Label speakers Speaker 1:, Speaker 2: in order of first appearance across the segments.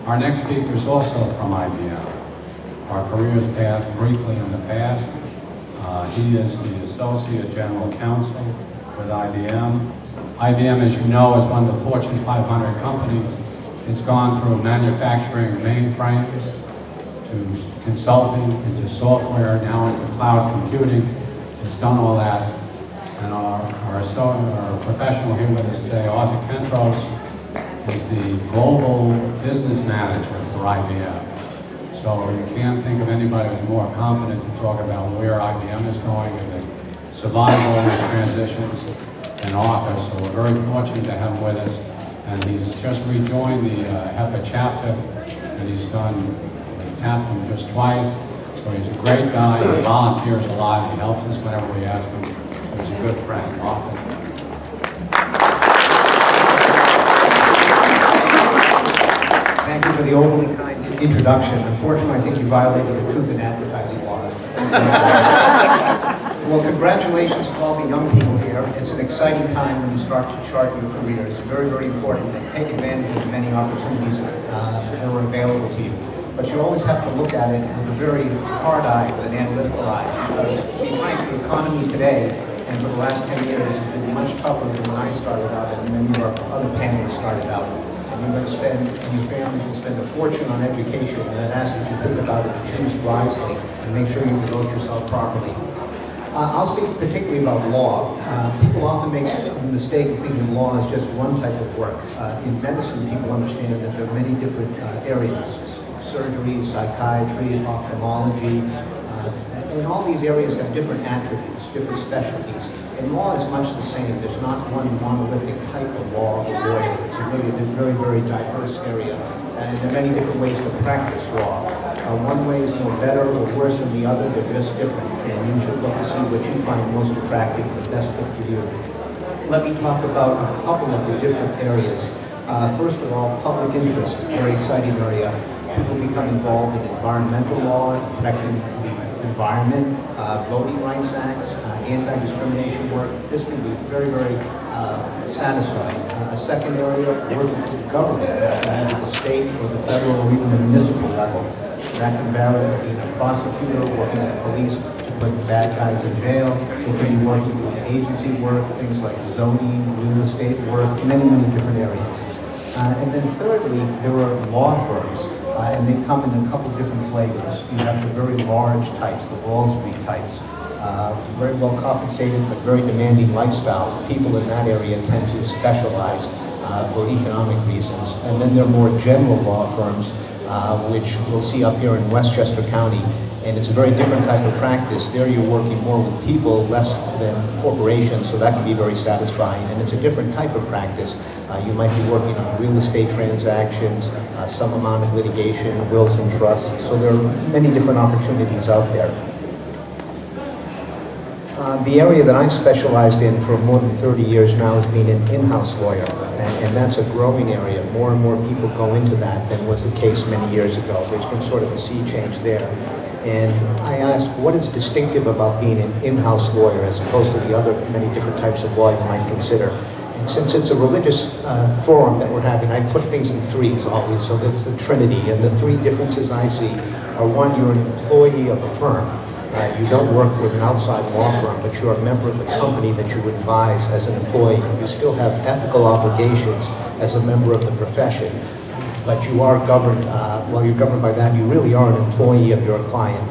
Speaker 1: Our next speaker is also from IBM. Our careers passed briefly in the past. He is the Associate General Counsel with IBM. IBM, as you know, is one of the Fortune 500 companies. It's gone through manufacturing mainframes to consulting, into software, now into cloud computing. It's done all that. And our professional here with us today, Arthur Kentros, is the Global Business Manager for IBM. So you can't think of anybody who's more competent to talk about where IBM is going and the survival of these transitions than Arthur. So we're very fortunate to have him with us. And he's just rejoined the HEPA chapter, and he's tapped him just twice. So he's a great guy. He volunteers a lot. He helps us whenever we ask him. So he's a good friend. Arthur.
Speaker 2: Thank you for the overly kind introduction. Unfortunately, I think you violated the truth in advertising laws. Well, congratulations to all the young people here. It's an exciting time when you start to chart your careers. It's very, very important to take advantage of the many opportunities that are available to you. But you always have to look at it with a very hard eye, with an analytical eye. Because, to be frank, the economy today and for the last 10 years has been much tougher than when I started out and many of our other panelists started out. You're going to spend, and your families will spend a fortune on education, and I'd ask that you think about it and choose wisely and make sure you devote yourself properly. I'll speak particularly about law. People often make the mistake of thinking law is just one type of work. In medicine, people understand that there are many different areas: surgery, psychiatry, ophthalmology, and all these areas have different attributes, different specialties. And law is much the same. There's not one monolithic type of law or lawyer. It's a really very, very diverse area. And there are many different ways to practice law. One way is no better or worse than the other. They're just different. And you should look to see what you find most attractive and best fit for you. Let me talk about a couple of the different areas. First of all, public interest, very exciting area. People become involved in environmental law, protecting the environment, voting rights acts, anti-discrimination work. This can be very, very satisfying. A second area, working with the government, at the state or the federal or even the municipal level. That can vary from being a prosecutor, working with the police to put bad guys in jail. It can be working with agency work, things like zoning, real estate work, many, many different areas. And then thirdly, there are law firms. And they come in a couple of different flavors. You have the very large types, the Wall Street types, very well compensated but very demanding lifestyles. People in that area tend to specialize for economic reasons. And then there are more general law firms, which we'll see up here in Westchester County. And it's a very different type of practice. There you're working more with people, less than corporations, so that can be very satisfying. And it's a different type of practice. You might be working on real estate transactions, some amount of litigation, wills and trusts. So there are many different opportunities out there. The area that I've specialized in for more than 30 years now has been an in-house lawyer. And that's a growing area. More and more people go into that than was the case many years ago. There's been sort of a sea change there. And I ask, what is distinctive about being an in-house lawyer as opposed to the other many different types of law you might consider? And since it's a religious forum that we're having, I put things in threes always, so that's the trinity. And the three differences I see are: one, you're an employee of a firm. You don't work with an outside law firm, but you're a member of the company that you advise as an employee. You still have ethical obligations as a member of the profession, but you are governed, while you're governed by that, you really are an employee of your client.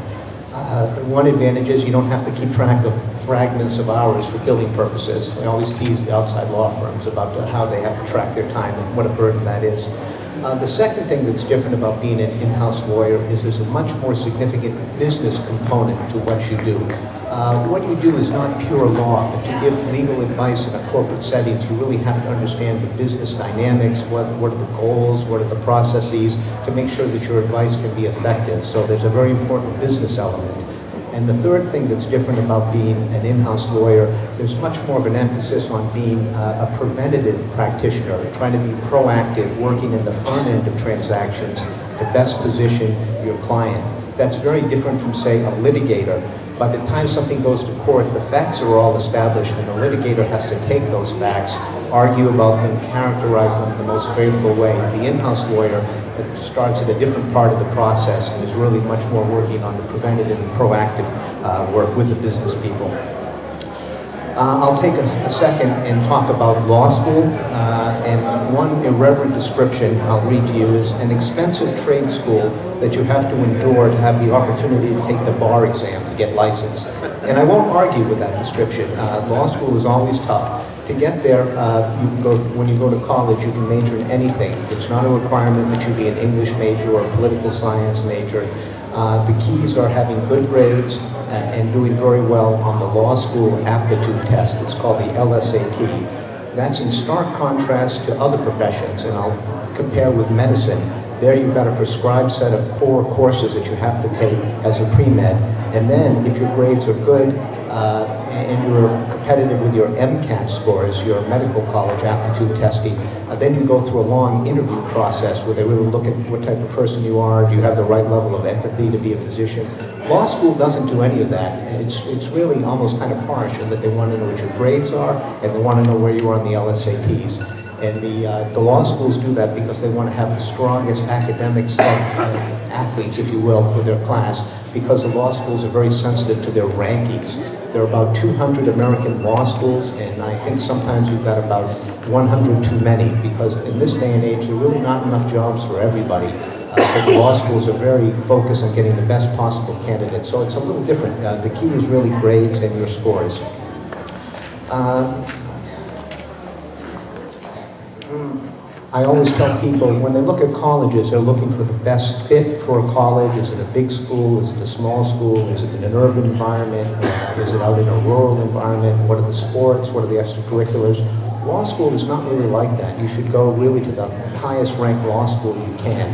Speaker 2: One advantage is you don't have to keep track of fragments of hours for billing purposes. We always tease the outside law firms about how they have to track their time and what a burden that is. The second thing that's different about being an in-house lawyer is there's a much more significant business component to what you do. What you do is not pure law, but to give legal advice in a corporate setting, you really have to understand the business dynamics, what are the goals, what are the processes, to make sure that your advice can be effective. So there's a very important business element. And the third thing that's different about being an in-house lawyer, there's much more of an emphasis on being a preventative practitioner, trying to be proactive, working in the front end of transactions to best position your client. That's very different from, say, a litigator By the time something goes to court, the facts are all established, and the litigator has to take those facts, argue about them, characterize them in the most favorable way. The in-house lawyer starts at a different part of the process and is really much more working on the preventative and proactive work with the business people. I'll take a second and talk about law school, and one irreverent description I'll read to you is an expensive trade school that you have to endure to have the opportunity to take the bar exam to get licensed. And I won't argue with that description. Law school is always tough. To get there, when you go to college, you can major in anything. It's not a requirement that you be an English major or a political science major. The keys are having good grades and doing very well on the law school aptitude test. It's called the LSAT. That's in stark contrast to other professions, and I'll compare with medicine. There you've got a prescribed set of core courses that you have to take as a pre-med, and then if your grades are good and you're competitive with your MCAT scores, your medical college aptitude testing, then you go through a long interview process where they really look at what type of person you are, do you have the right level of empathy to be a physician. Law school doesn't do any of that. It's really almost kind of harsh in that they want to know what your grades are and they want to know where you are on the LSATs. And the law schools do that because they want to have the strongest academic athletes, if you will, for their class, because the law schools are very sensitive to their rankings. There are about 200 American law schools, and I think sometimes we've got about 100 too many, because in this day and age, there are really not enough jobs for everybody. So the law schools are very focused on getting the best possible candidates. So it's a little different. The key is really grades and your scores. I always tell people, when they look at colleges, they're looking for the best fit for a college. Is it a big school? Is it a small school? Is it in an urban environment? Is it out in a rural environment? What are the sports? What are the extracurriculars? Law school is not really like that. You should go really to the highest ranked law school you can.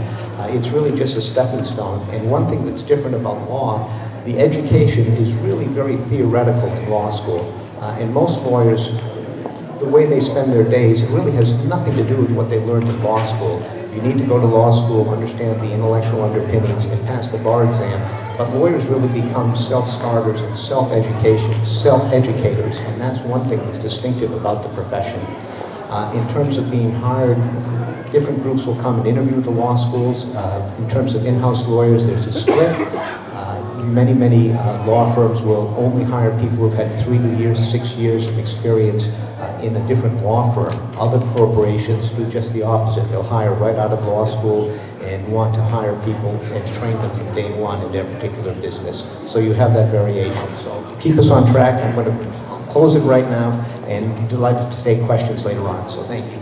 Speaker 2: It's really just a stepping stone. And one thing that's different about law, the education is really very theoretical in law school. And most lawyers, the way they spend their days, it really has nothing to do with what they learned in law school. You need to go to law school, understand the intellectual underpinnings, and pass the bar exam. But lawyers really become self-starters and self-educators, and that's one thing that's distinctive about the profession. In terms of being hired, different groups will come and interview at the law schools. In terms of in-house lawyers, there's a split. Many law firms will only hire people who've had 3 years, 6 years of experience in a different law firm. Other corporations do just the opposite. They'll hire right out of law school and want to hire people and train them from day one in their particular business. So you have that variation. So keep us on track. I'm going to close it right now and delighted to take questions later on. So thank you.